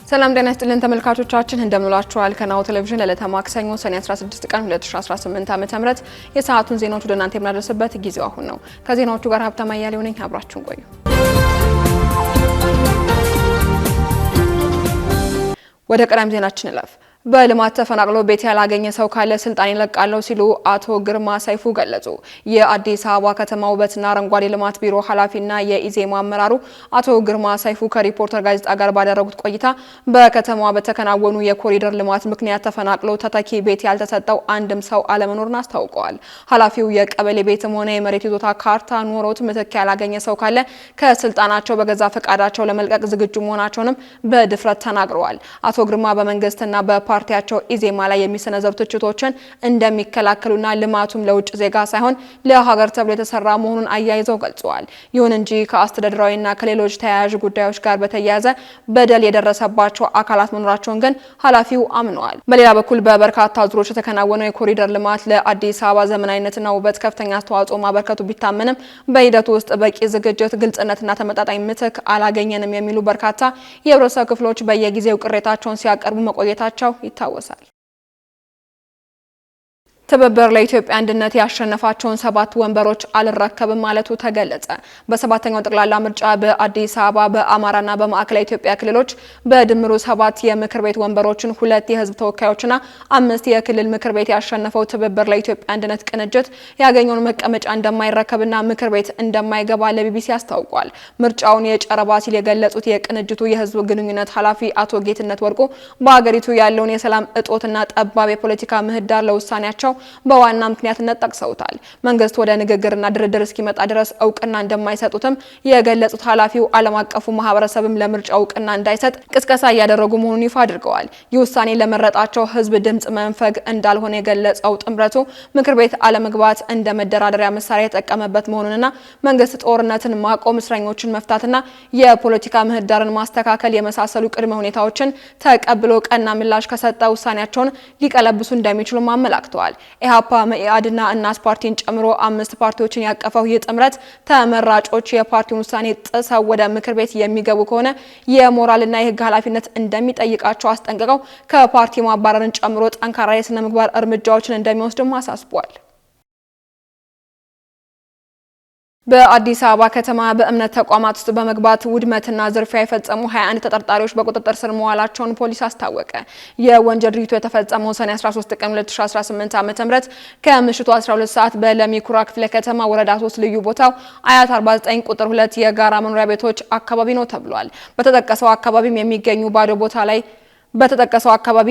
ሰላም ጤና ይስጥልን ተመልካቾቻችን እንደምንላችኋል። ከናሁ ቴሌቪዥን ለዕለተ ማክሰኞ ሰኔ 16 ቀን 2018 ዓ.ም የሰዓቱን ዜናዎች ወደ እናንተ የምናደርስበት ጊዜው አሁን ነው። ከዜናዎቹ ጋር ሀብታማ አያሌው ነኝ። አብራችሁን ቆዩ። ወደ ቀዳሚ ዜናችን እንለፍ። በልማት ተፈናቅሎ ቤት ያላገኘ ሰው ካለ ስልጣን ይለቃለው ሲሉ አቶ ግርማ ሰይፉ ገለጹ። የአዲስ አበባ ከተማ ውበትና አረንጓዴ ልማት ቢሮ ኃላፊና የኢዜማ አመራሩ አቶ ግርማ ሰይፉ ከሪፖርተር ጋዜጣ ጋር ባደረጉት ቆይታ በከተማዋ በተከናወኑ የኮሪደር ልማት ምክንያት ተፈናቅሎ ተተኪ ቤት ያልተሰጠው አንድም ሰው አለመኖርን አስታውቀዋል። ኃላፊው የቀበሌ ቤትም ሆነ የመሬት ይዞታ ካርታ ኖሮት ምትክ ያላገኘ ሰው ካለ ከስልጣናቸው በገዛ ፈቃዳቸው ለመልቀቅ ዝግጁ መሆናቸውንም በድፍረት ተናግረዋል። አቶ ግርማ በመንግስትና ፓርቲያቸው ኢዜማ ላይ የሚሰነዘሩ ትችቶችን እንደሚከላከሉና ልማቱም ለውጭ ዜጋ ሳይሆን ለሀገር ተብሎ የተሰራ መሆኑን አያይዘው ገልጸዋል። ይሁን እንጂ ከአስተዳደራዊና ከሌሎች ተያያዥ ጉዳዮች ጋር በተያያዘ በደል የደረሰባቸው አካላት መኖራቸውን ግን ኃላፊው አምነዋል። በሌላ በኩል በበርካታ ዙሮች የተከናወነው የኮሪደር ልማት ለአዲስ አበባ ዘመናዊነትና ውበት ከፍተኛ አስተዋጽኦ ማበርከቱ ቢታመንም በሂደቱ ውስጥ በቂ ዝግጅት፣ ግልጽነትና ተመጣጣኝ ምትክ አላገኘንም የሚሉ በርካታ የህብረተሰብ ክፍሎች በየጊዜው ቅሬታቸውን ሲያቀርቡ መቆየታቸው ይታወሳል። ትብብር ለኢትዮጵያ አንድነት ያሸነፋቸውን 7 ወንበሮች አልረከብም ማለቱ ተገለጸ። በሰባተኛው ጠቅላላ ምርጫ በአዲስ አበባ በአማራና በማዕከላዊ ኢትዮጵያ ክልሎች በድምሩ 7 የምክር ቤት ወንበሮችን 2 የህዝብ ተወካዮችና 5 የክልል ምክር ቤት ያሸነፈው ትብብር ለኢትዮጵያ አንድነት ቅንጅት ያገኘውን መቀመጫ እንደማይረከብና ምክር ቤት እንደማይገባ ለቢቢሲ አስታውቋል። ምርጫውን የጨረባ ሲል የገለጹት የቅንጅቱ የህዝብ ግንኙነት ኃላፊ አቶ ጌትነት ወርቁ በአገሪቱ ያለውን የሰላም እጦትና ጠባብ የፖለቲካ ምህዳር ለውሳኔያቸው በዋና ምክንያትነት ጠቅሰውታል። መንግስት ወደ ንግግርና ድርድር እስኪመጣ ድረስ እውቅና እንደማይሰጡትም የገለጹት ኃላፊው ዓለም አቀፉ ማህበረሰብም ለምርጫው እውቅና እንዳይሰጥ ቅስቀሳ እያደረጉ መሆኑን ይፋ አድርገዋል። ይህ ውሳኔ ለመረጣቸው ህዝብ ድምጽ መንፈግ እንዳልሆነ የገለጸው ጥምረቱ ምክር ቤት አለመግባት እንደ መደራደሪያ መሳሪያ የተጠቀመበት መሆኑንና መንግስት ጦርነትን ማቆም፣ እስረኞችን መፍታትና የፖለቲካ ምህዳርን ማስተካከል የመሳሰሉ ቅድመ ሁኔታዎችን ተቀብሎ ቀና ምላሽ ከሰጠ ውሳኔያቸውን ሊቀለብሱ እንደሚችሉም አመላክተዋል። ኢህአፓ፣ መኢአድና እናት ፓርቲን ጨምሮ 5 ፓርቲዎችን ያቀፈው ይህ ጥምረት ተመራጮች የፓርቲውን ውሳኔ ጥሰው ወደ ምክር ቤት የሚገቡ ከሆነ የሞራልና የህግ ኃላፊነት እንደሚጠይቃቸው አስጠንቅቀው ከፓርቲ ማባረርን ጨምሮ ጠንካራ የስነ ምግባር እርምጃዎችን እንደሚወስድም አሳስቧል። በአዲስ አበባ ከተማ በእምነት ተቋማት ውስጥ በመግባት ውድመትና ዝርፊያ የፈጸሙ 21 ተጠርጣሪዎች በቁጥጥር ስር መዋላቸውን ፖሊስ አስታወቀ። የወንጀል ድርጊቱ የተፈጸመው ሰኔ 13 ቀን 2018 ዓ.ም ከምሽቱ 12 ሰዓት በለሚ ኩራ ክፍለ ከተማ ወረዳ 3 ልዩ ቦታው አያት 49 ቁጥር 2 የጋራ መኖሪያ ቤቶች አካባቢ ነው ተብሏል። በተጠቀሰው አካባቢም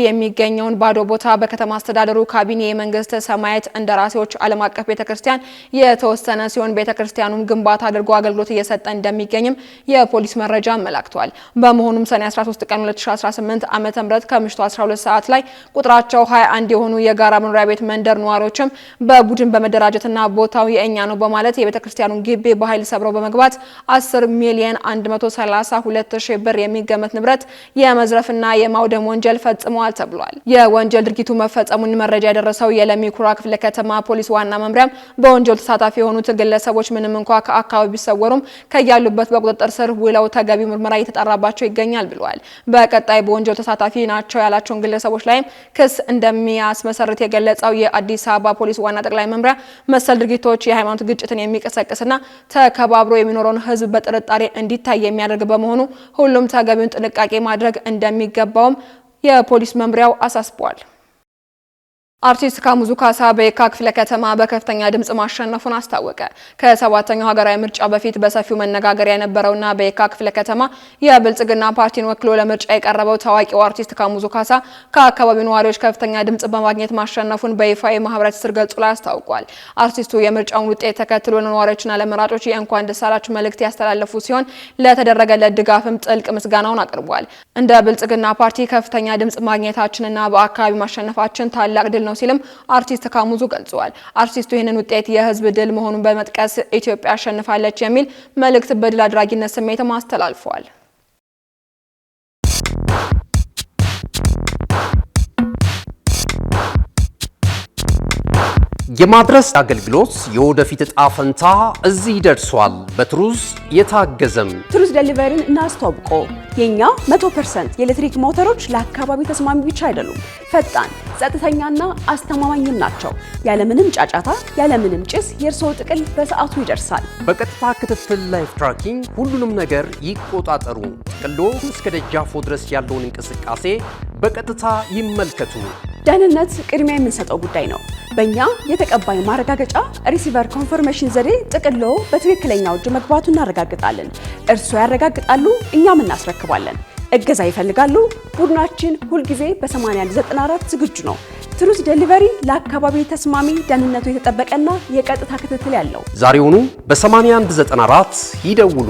የሚገኘውን ባዶ ቦታ በከተማ አስተዳደሩ ካቢኔ የመንግስት ሰማያት እንደራሴዎች ዓለም አቀፍ ቤተክርስቲያን የተወሰነ ሲሆን ቤተክርስቲያኑም ግንባታ አድርጎ አገልግሎት እየሰጠ እንደሚገኝም የፖሊስ መረጃ አመላክቷል። በመሆኑም ሰኔ 13 ቀን 2018 ዓ.ም ከምሽቱ 12 ሰዓት ላይ ቁጥራቸው 21 የሆኑ የጋራ መኖሪያ ቤት መንደር ነዋሪዎችም በቡድን በመደራጀትና ቦታው የእኛ ነው በማለት የቤተክርስቲያኑን ግቢ በኃይል ሰብረው በመግባት 10 ሚሊዮን 132 ሺህ ብር የሚገመት ንብረት የመዝረፍና የማውደም ወንጀል ፈጽመዋል ተብሏል። የወንጀል ድርጊቱ መፈጸሙን መረጃ የደረሰው የለሚ ኩራ ክፍለ ከተማ ፖሊስ ዋና መምሪያም በወንጀል ተሳታፊ የሆኑት ግለሰቦች ምንም እንኳን ከአካባቢው ቢሰወሩም ከያሉበት በቁጥጥር ስር ውለው ተገቢው ምርመራ እየተጣራባቸው ይገኛል ብለዋል። በቀጣይ በወንጀል ተሳታፊ ናቸው ያላቸውን ግለሰቦች ላይም ክስ እንደሚያስመሰርት የገለጸው የአዲስ አበባ ፖሊስ ዋና ጠቅላይ መምሪያ መሰል ድርጊቶች የሃይማኖት ግጭትን የሚቀሰቅስና ተከባብሮ የሚኖረውን ሕዝብ በጥርጣሬ እንዲታይ የሚያደርግ በመሆኑ ሁሉም ተገቢውን ጥንቃቄ ማድረግ እንደሚገባውም የፖሊስ መምሪያው አሳስቧል። አርቲስት ካሙዙ ካሳ በየካ ክፍለ ከተማ በከፍተኛ ድምጽ ማሸነፉን አስታወቀ። ከሰባተኛው ሀገራዊ ምርጫ በፊት በሰፊው መነጋገሪያ የነበረውና በየካ ክፍለ ከተማ የብልጽግና ፓርቲን ወክሎ ለምርጫ የቀረበው ታዋቂው አርቲስት ካሙዙ ካሳ ከአካባቢው ነዋሪዎች ከፍተኛ ድምጽ በማግኘት ማሸነፉን በይፋ የማህበራዊ ትስስር ገጹ ላይ አስታውቋል። አርቲስቱ የምርጫውን ውጤት ተከትሎ ለነዋሪዎችና ለመራጮች የእንኳን ደስ አላችሁ መልእክት ያስተላለፉ ሲሆን ለተደረገለት ድጋፍም ጥልቅ ምስጋናውን አቅርቧል። እንደ ብልጽግና ፓርቲ ከፍተኛ ድምጽ ማግኘታችንና በአካባቢው ማሸነፋችን ታላቅ ድል ነው ሲልም አርቲስት ካሙዙ ገልጸዋል። አርቲስቱ ይህንን ውጤት የህዝብ ድል መሆኑን በመጥቀስ ኢትዮጵያ አሸንፋለች የሚል መልእክት በድል አድራጊነት ስሜትም አስተላልፈዋል። የማድረስ አገልግሎት የወደፊት ዕጣ ፈንታ እዚህ ደርሷል። በትሩዝ የታገዘም ትሩዝ ዴሊቨሪን እናስተዋውቆ። የኛ 100% የኤሌክትሪክ ሞተሮች ለአካባቢ ተስማሚ ብቻ አይደሉም፣ ፈጣን፣ ጸጥተኛና አስተማማኝም ናቸው። ያለምንም ጫጫታ፣ ያለምንም ጭስ የእርስዎ ጥቅል በሰዓቱ ይደርሳል። በቀጥታ ክትትል ላይፍ ትራኪንግ ሁሉንም ነገር ይቆጣጠሩ። ጥቅሎ እስከ ደጃፎ ድረስ ያለውን እንቅስቃሴ በቀጥታ ይመልከቱ። ደህንነት ቅድሚያ የምንሰጠው ጉዳይ ነው። በእኛ የተቀባይ ማረጋገጫ ሪሲቨር ኮንፈርሜሽን ዘዴ ጥቅሎ በትክክለኛው እጅ መግባቱን እናረጋግጣለን። እርስዎ ያረጋግጣሉ፣ እኛም እናስረክባለን። እገዛ ይፈልጋሉ? ቡድናችን ሁልጊዜ በ8194 ዝግጁ ነው። ትሩዝ ዴሊቨሪ ለአካባቢ ተስማሚ፣ ደህንነቱ የተጠበቀና የቀጥታ ክትትል ያለው። ዛሬውኑ በ8194 ይደውሉ።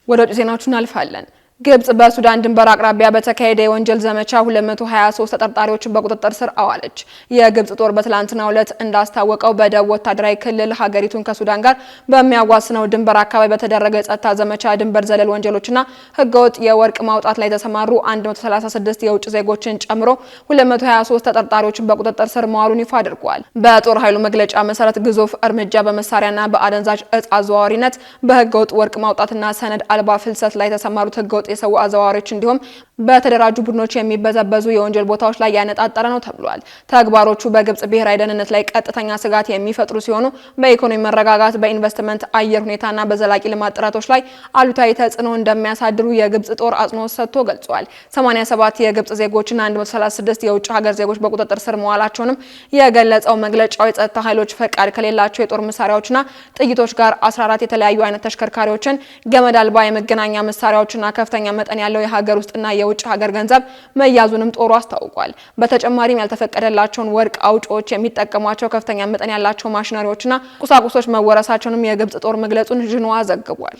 ወደ ውጭ ዜናዎቹ እናልፋለን። ግብጽ በሱዳን ድንበር አቅራቢያ በተካሄደ የወንጀል ዘመቻ 223 ተጠርጣሪዎችን በቁጥጥር ስር አዋለች። የግብጽ ጦር በትላንትናው ዕለት እንዳስታወቀው በደቡብ ወታደራዊ ክልል ሀገሪቱን ከሱዳን ጋር በሚያዋስነው ድንበር አካባቢ በተደረገ የጸጥታ ዘመቻ ድንበር ዘለል ወንጀሎችና ህገወጥ የወርቅ ማውጣት ላይ የተሰማሩ 136 የውጭ ዜጎችን ጨምሮ 223 ተጠርጣሪዎችን በቁጥጥር ስር መዋሉን ይፋ አድርጓል። በጦር ኃይሉ መግለጫ መሰረት ግዙፍ እርምጃ በመሳሪያና በአደንዛዥ እጽ አዘዋዋሪነት፣ በህገወጥ ወርቅ ማውጣትና ሰነድ አልባ ፍልሰት ላይ የተሰማሩት ህገወጥ የሰው አዘዋዋሪዎች እንዲሁም በተደራጁ ቡድኖች የሚበዘበዙ የወንጀል ቦታዎች ላይ ያነጣጠረ ነው ተብሏል። ተግባሮቹ በግብጽ ብሔራዊ ደህንነት ላይ ቀጥተኛ ስጋት የሚፈጥሩ ሲሆኑ በኢኮኖሚ መረጋጋት፣ በኢንቨስትመንት አየር ሁኔታና በዘላቂ ልማት ጥረቶች ላይ አሉታዊ ተጽዕኖ እንደሚያሳድሩ የግብጽ ጦር አጽንኦት ሰጥቶ ገልጿል። 87 የግብጽ ዜጎችና 136 የውጭ ሀገር ዜጎች በቁጥጥር ስር መዋላቸውንም የገለጸው መግለጫው የጸጥታ ኃይሎች ፈቃድ ከሌላቸው የጦር መሳሪያዎችና ጥይቶች ጋር 14 የተለያዩ አይነት ተሽከርካሪዎችን፣ ገመድ አልባ የመገናኛ መሳሪያዎችና ከፍተኛ መጠን ያለው የሀገር ውስጥና የውጭ ሀገር ገንዘብ መያዙንም ጦሩ አስታውቋል። በተጨማሪም ያልተፈቀደላቸውን ወርቅ አውጪዎች የሚጠቀሟቸው ከፍተኛ መጠን ያላቸው ማሽነሪዎችና ቁሳቁሶች መወረሳቸውንም የግብጽ ጦር መግለጹን ዥንዋ ዘግቧል።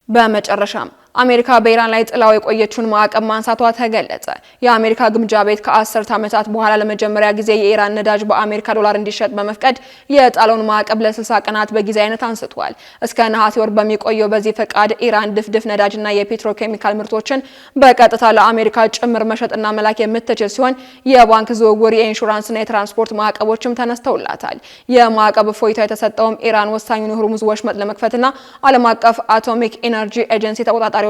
በመጨረሻም አሜሪካ በኢራን ላይ ጥላው የቆየችውን ማዕቀብ ማንሳቷ ተገለጸ። የአሜሪካ ግምጃ ቤት ከ10 ዓመታት በኋላ ለመጀመሪያ ጊዜ የኢራን ነዳጅ በአሜሪካ ዶላር እንዲሸጥ በመፍቀድ የጣለውን ማዕቀብ ለ60 ቀናት በጊዜያዊነት አንስቷል። እስከ ነሐሴ ወር በሚቆየው በዚህ ፈቃድ ኢራን ድፍድፍ ነዳጅና የፔትሮኬሚካል ምርቶችን በቀጥታ ለአሜሪካ ጭምር መሸጥና መላክ የምትችል ሲሆን የባንክ ዝውውር፣ የኢንሹራንስና የትራንስፖርት ማዕቀቦችም ተነስተውላታል። የማዕቀብ እፎይታ የተሰጠውም ኢራን ወሳኙን የሆርሙዝ ወሽመጥ ለመክፈትና ዓለም አቀፍ አቶሚክ ኢነርጂ ኤጀንሲ ተቆጣጣሪዎችን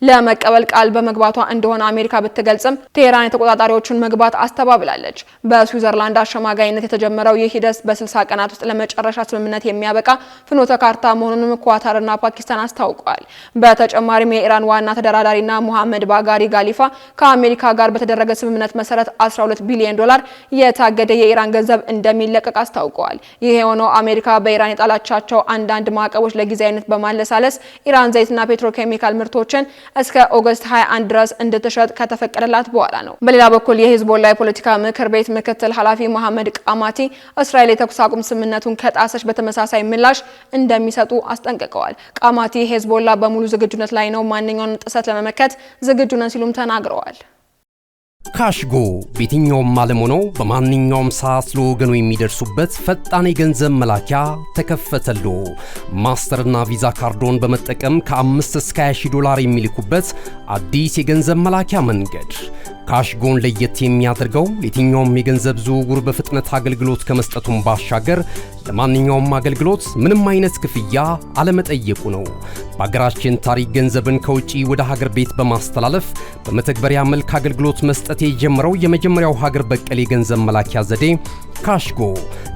ለመቀበል ቃል በመግባቷ እንደሆነ አሜሪካ ብትገልጽም ቴህራን የተቆጣጣሪዎቹን መግባት አስተባብላለች። በስዊዘርላንድ አሸማጋይነት የተጀመረው ይህ ሂደት በ60 ቀናት ውስጥ ለመጨረሻ ስምምነት የሚያበቃ ፍኖተ ካርታ መሆኑንም ኳታርና ፓኪስታን አስታውቀዋል። በተጨማሪም የኢራን ዋና ተደራዳሪና ሙሐመድ ባጋሪ ጋሊፋ ከአሜሪካ ጋር በተደረገ ስምምነት መሰረት 12 ቢሊዮን ዶላር የታገደ የኢራን ገንዘብ እንደሚለቀቅ አስታውቀዋል። ይህ የሆነው አሜሪካ በኢራን የጣላቻቸው አንዳንድ ማዕቀቦች ለጊዜያዊነት በማለሳለስ ኢራን ዘይትና ፔትሮኬሚካል ምርቶችን እስከ ኦገስት 21 ድረስ እንድትሸጥ ከተፈቀደላት በኋላ ነው። በሌላ በኩል የሂዝቦላ የፖለቲካ ምክር ቤት ምክትል ኃላፊ መሐመድ ቃማቲ እስራኤል የተኩስ አቁም ስምምነቱን ከጣሰች በተመሳሳይ ምላሽ እንደሚሰጡ አስጠንቅቀዋል። ቃማቲ ሂዝቦላ በሙሉ ዝግጁነት ላይ ነው፣ ማንኛውንም ጥሰት ለመመከት ዝግጁ ነን ሲሉም ተናግረዋል። ካሽጎ በየትኛውም ዓለም ሆነው በማንኛውም ሰዓት ለወገኑ የሚደርሱበት ፈጣን የገንዘብ መላኪያ ተከፈተሎ። ማስተርና ቪዛ ካርዶን በመጠቀም ከ5 እስከ 20 ዶላር የሚልኩበት አዲስ የገንዘብ መላኪያ መንገድ። ካሽጎን ለየት የሚያደርገው የትኛውም የገንዘብ ዝውውር በፍጥነት አገልግሎት ከመስጠቱም ባሻገር ለማንኛውም አገልግሎት ምንም አይነት ክፍያ አለመጠየቁ ነው። በሀገራችን ታሪክ ገንዘብን ከውጪ ወደ ሀገር ቤት በማስተላለፍ በመተግበሪያ መልክ አገልግሎት መስጠት የጀመረው የመጀመሪያው ሀገር በቀል የገንዘብ መላኪያ ዘዴ ካሽጎ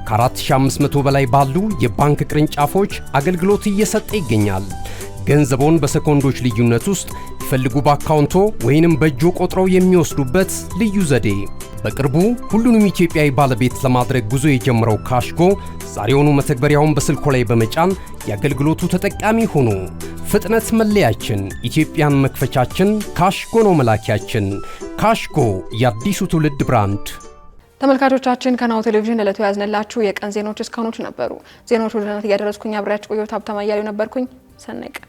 ከ4500 በላይ ባሉ የባንክ ቅርንጫፎች አገልግሎት እየሰጠ ይገኛል። ገንዘቦን በሰኮንዶች ልዩነት ውስጥ ይፈልጉ በአካውንቶ ወይንም በእጆ ቆጥረው የሚወስዱበት ልዩ ዘዴ። በቅርቡ ሁሉንም ኢትዮጵያዊ ባለቤት ለማድረግ ጉዞ የጀመረው ካሽጎ ዛሬውኑ መተግበሪያውን በስልኮ ላይ በመጫን የአገልግሎቱ ተጠቃሚ ሆኑ። ፍጥነት መለያችን፣ ኢትዮጵያን መክፈቻችን፣ ካሽጎ ነው መላኪያችን። ካሽጎ የአዲሱ ትውልድ ብራንድ። ተመልካቾቻችን ከናሁ ቴሌቪዥን ለዕለቱ ያዝነላችሁ የቀን ዜናዎች እስካሁኖቹ ነበሩ። ዜናዎቹ ወደ እናንተ እያደረስኩኝ አብሬያችሁ ቆየሁት። ሀብታማ እያሌው ነበርኩኝ። ሰናይ ቀን።